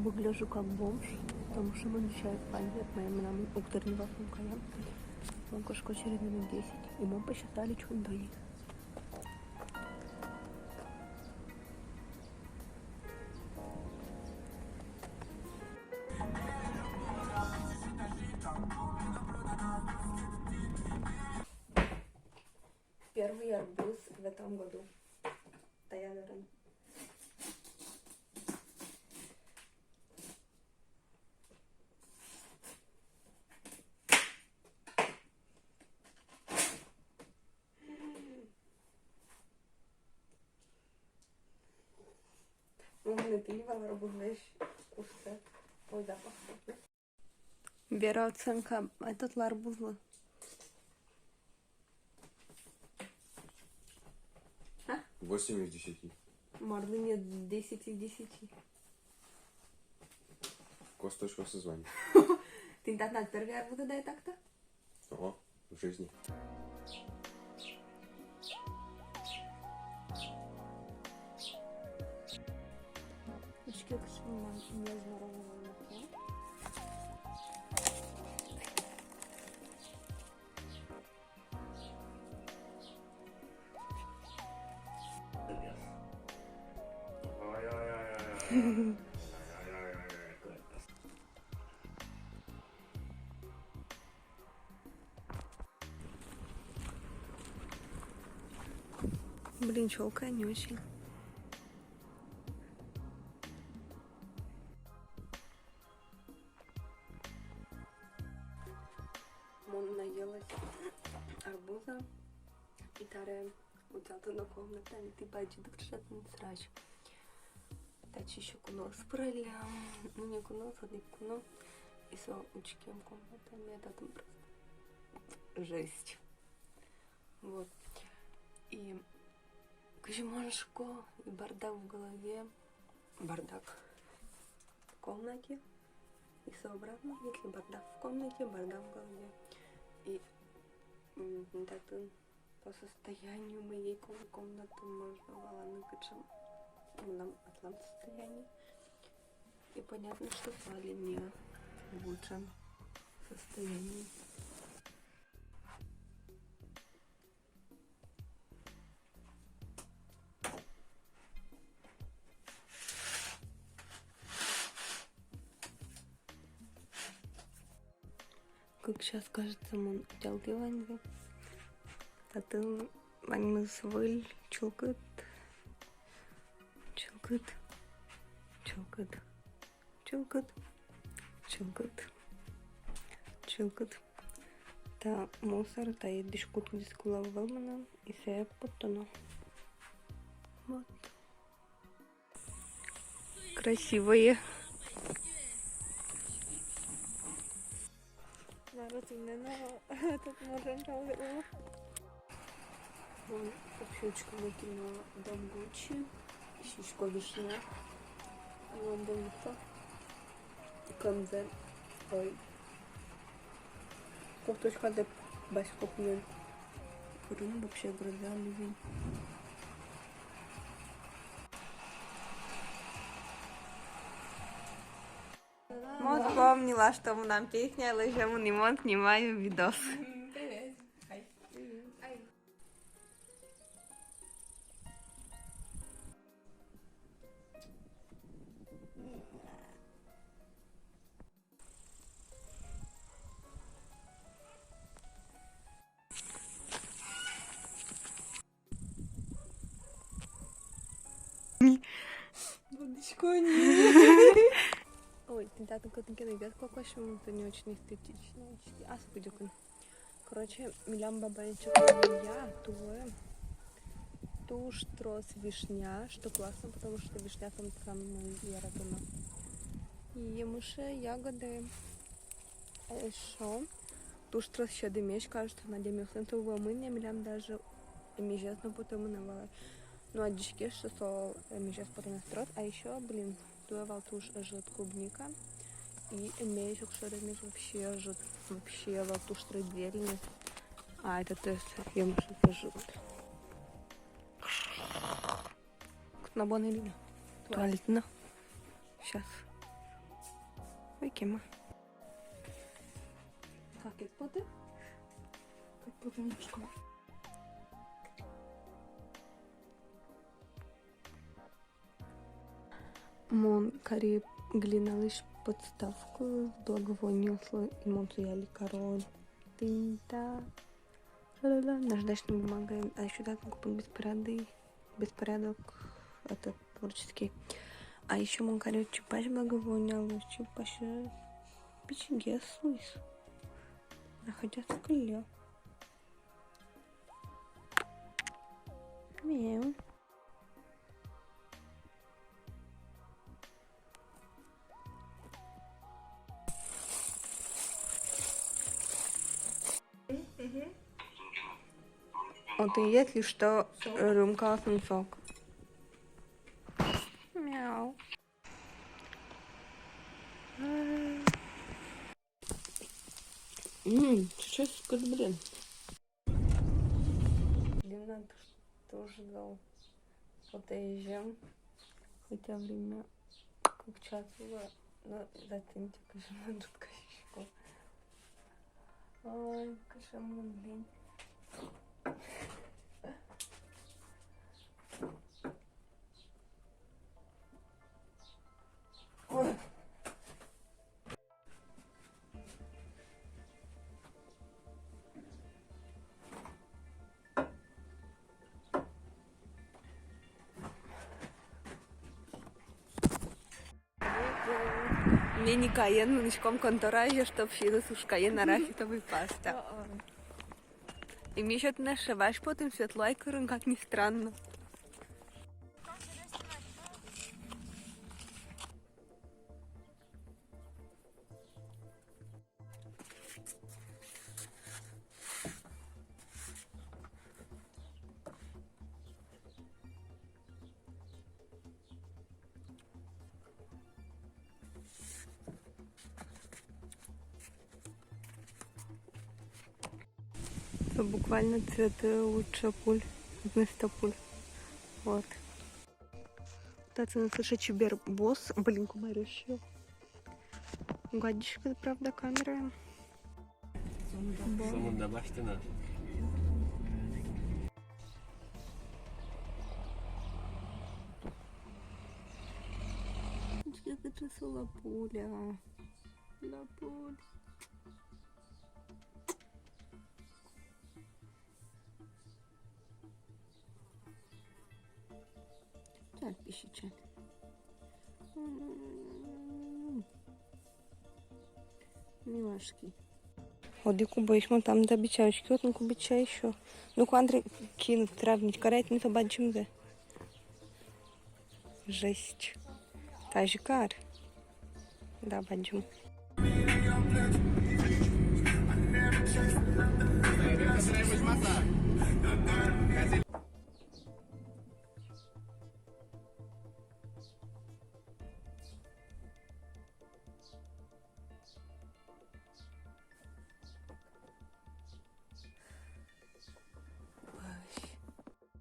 выгляжу как бомж, потому что мы чай пальме от моей мамы, у которой не вафнукая. Он кошко через минут 10, и мы посчитали чундои. Первый арбуз в этом году. Таядерен. Мама пиво, арбуз, вкусно. Ой, запах. Вера, оценка этот арбузлы. 8 из 10. Морды нет 10 из 10. Косточка созвание. Ты так на первый арбуз дай так-то? Ого, в жизни. Очки не здорового молока. Блин, челка не очень. Мон наелась арбуза и таре уцялата на комната, и ты бачи да вчетен срач. Тачи еще куно спрыля, ну не куно, садик куно, и со учкем комната, это там просто жесть. Вот. И кожеманшко, и бардак в голове, бардак в комнате, и все обратно, если бардак в комнате, бардак в голове. И так по состоянию моей комнаты можно было накачать в этом состоянии. И понятно, что спали не в лучшем состоянии. Как сейчас кажется, мы делали ванну. А ты ванну свой чулкает. Чулкает. Чулкает. Чулкает. Чулкает. Чулкает. Та мусор, та едишкут дискула вълмана и се е потоно. Вот. Красивое. Народ не на тут можем жаловаться. Вон общучка выкинула дом Гуччи, щичко вишня, лондонка, камзе, ой, кофточка де баскопнен, курим вообще гроза ливень. Вот вспомнила, что нам песня, але вже не можу снимаю видос. Водичку не. Ой, тогда только найдет какой-то, это не очень эстетично. А, спудюкан. Короче, милям бабанчик я твое. Туш трос вишня, что классно, потому что вишня там я радуна. И мыши, ягоды. А еще туш трос ще дымеш, кажется, на демиосленту вымыния милям даже эмижетно потом навала. Ну, а дички, что со эмижет потом настрот, а еще, блин, туевал туш жжет клубника. И эмежек, что эмеж вообще жжет, вообще вал туш тройдверни. А это тест, я мыши жжет. На бонне линия. Туалетно. Сейчас. Викима. Как буде? Как буде мішко? Мон карі глиналиш подставку в благовонесло и монтуяли король. Тинта. Наждачной бумагой. А еще да, купон беспорядок. Это творческий. А еще мон карі чупаш благовонял. Чупаш печенье слуис. Находятся клё. Мяу. Вот и если что, рюмка сок. Мяу. Сейчас, блин. Длина тоже дал. Подъезжаем. Хотя время как час было. Но зацените, кошмар, тут кошечку. Ой, кошмар, блин. Ой. Мини каен молочком контораже, чтоб филус уж каен арахисовый паста. И мне еще ты нашиваешь потом светлайкером, как ни странно. Это буквально цветы лучше пуль вместо пуль. Вот. Пытаться наслышать чубер босс. Блин, кумарющий. Гадишка, правда, камера. Sonunda baştına. Как это лапуля. Лапуль. Так, пищичат. Милашки. Ходи кубишмо там да бичачки, от ну кубича еще. Ну квандри кинут травнить, карать не побачим да. Жесть. Тажикар. Да, бачим.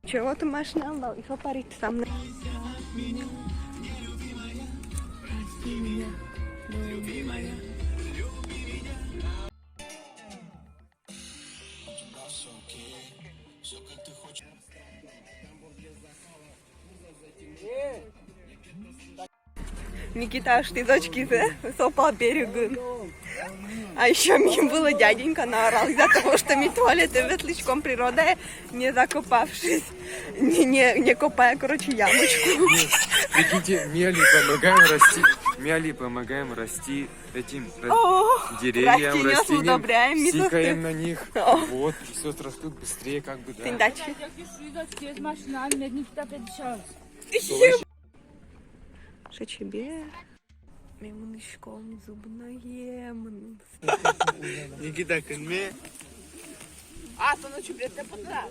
Чего ты маешь на и парить сам на... Никита, аж ты дочки по берегу. А еще мне было дяденька наорал из-за того, что мы туалеты ветлячком природы, не закопавшись, не копая, короче, ямочку. Прикиньте, мяли помогаем расти этим деревьям, растениям, удобряем, сикаем на них, вот, все растут быстрее, как бы, да. Дачи. Что тебе? Мемонышком зубнаем. Никита, кынме. А, то ночью, блядь, ты подра.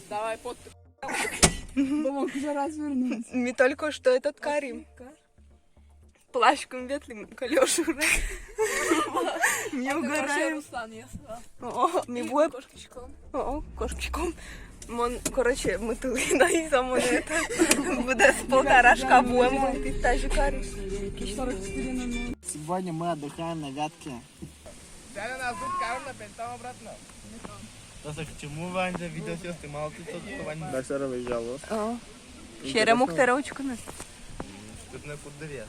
Давай, под. Мама уже развернулась. Не только что этот Карим. Плащком ветлим колешу. Не угораем. Руслан, я сказала. О, ми буде. Кошкичком. О, кошечком. Коротше, метелина і самонета буде з полторашка будемо пити та жикарі. Сегодня мы отдыхаем на Вятке. Дядя нас тут карна, там обратно. Просто к чему, Ваня, видео все снимал, ты тут, Ваня? Да, все равно выезжал. Ще ремух терочку не. Тут на кудре.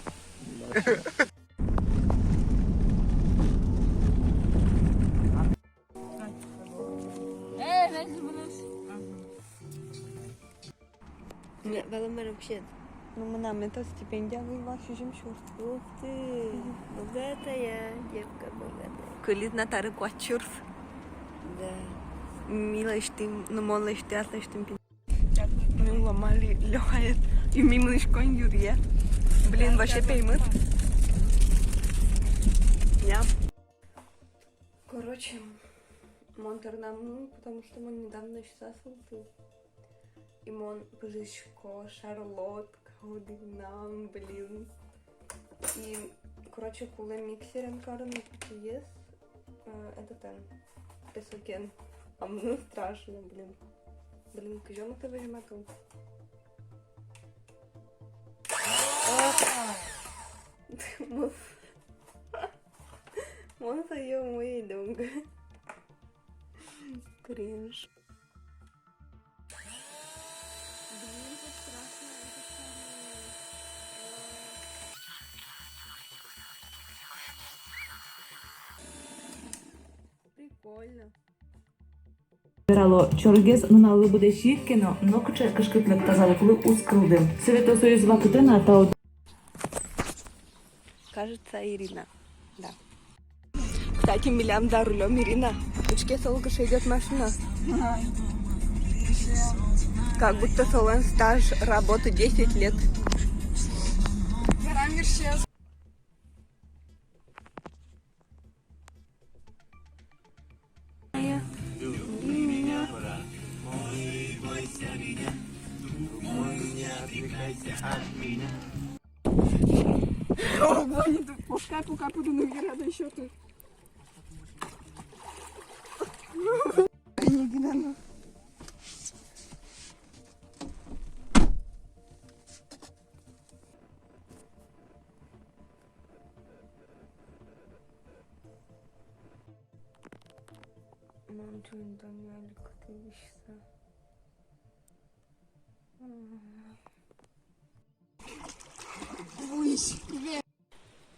Не, веломер вообще. Ну, мы нам это стипендия была, чужим чувств. Ух ты, богатая девка, богатая. Кулит на тары квачурс. Да. Милая штым, ну, молая штясная штым. Мы ломали лёхает. И мимо шкон юрье. Блин, вообще пеймет. Я. Короче, монтер нам, потому что мы недавно часа султы. И мон пыжичко, шарлотка, нам, блин. И, короче, куле миксерен карен есть. Это там, песокен. А мне страшно, блин. Блин, кожем это выжимату. Мон сойё мой донга. Кринж. Прикольно. Збирало чоргез, нунали буде щіткіно, нокче кишкитлик та залекли у скрудим. Святосоюзова кутина та од... Кажется, Ирина. Да. Кстати, Милям за рулем Ирина. Учке солгыш идет машина. Как будто солон стаж работы 10 лет. Пускай пока буду наверное до счета. Мамчун донялик ты вещса.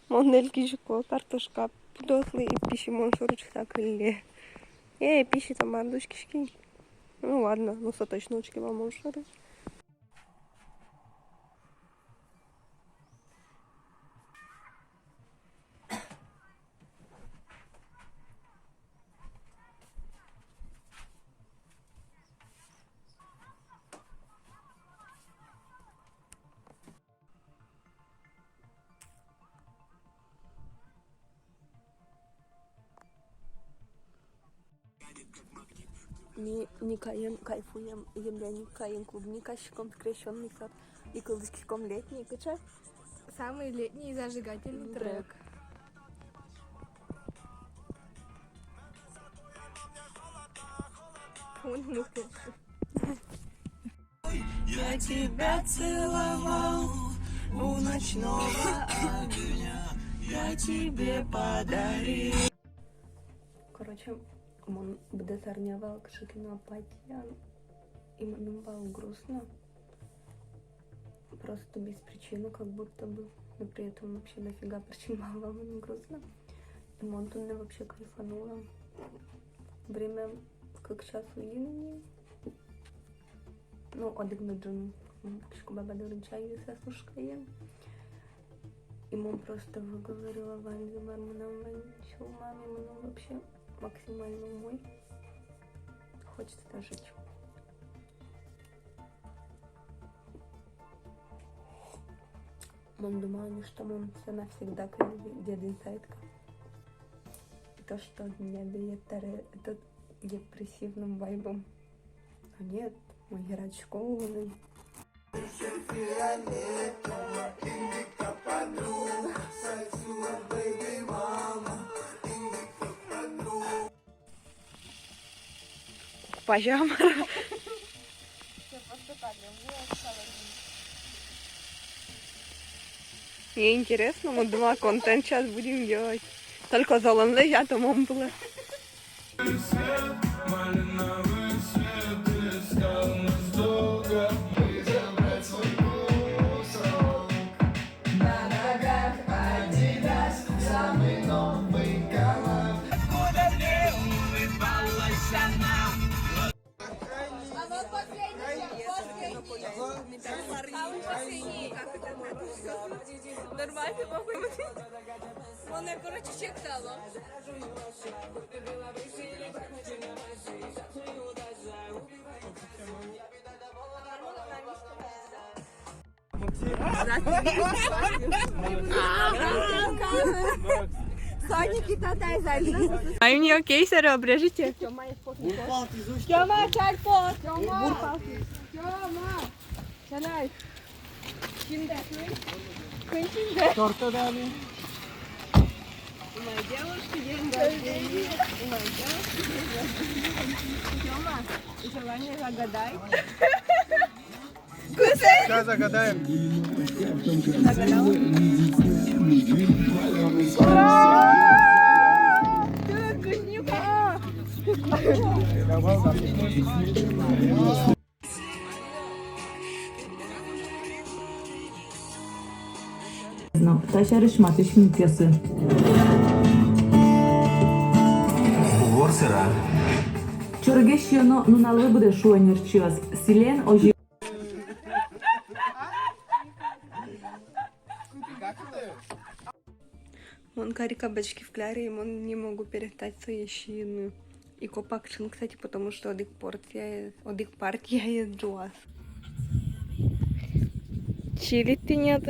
Монельки жико, картошка, пидотлы и пищи моншурочка крылья. Пищи там мандушки шки. Ну ладно, ну соточнучки вам моншуры. Не каен, кайфуем, емляник, каен, клубника, щеком скрещенный сад и колдочком летний, качай. Самый летний и зажигательный трек. Я тебя целовал у ночного огня, я тебе подарил. Короче, он бдесарнявал кшикину апатия, и мне было грустно. Просто без причины, как будто бы. Но при этом вообще дофига причин было мне грустно. И Монтуне вообще кайфанула. Время как час уинни. Ну, одигнаджун. Шкуба бадурин чай со слушкаем. И мон просто выговорила Ванзе Марманом Ванчу, маме, ну вообще максимально мой. Хочется жить. Мон думал, что он все навсегда как деда инсайдка. И то, что меня дает этот депрессивным вайбом. А нет, мой герой школы. Пожалуйста. Мне интересно, мы два контент сейчас будем делать. Только за ланлей я домом была. Нормально, папа. Вона, короче, чек дала. Соник татай залез. А у нее кейсеры, обрежите. Тёма, чальпот. Тёма. Чалай. Kimde? Kimde? Torta dali. Моя девушка, день рождения. Моя девушка, день рождения. Тёма, желание загадай. Сейчас загадаем. Загадал? Ты Кузнюка! Taş yarışma teşmikası. Горсера. Чорге щоно нунали буде шуанір час. Сілен ожі. Вон кари кабачки в кляре, и он не могу перестать свои щины. И копакшин, кстати, потому что одих партия есть джуаз. Чили ты нет,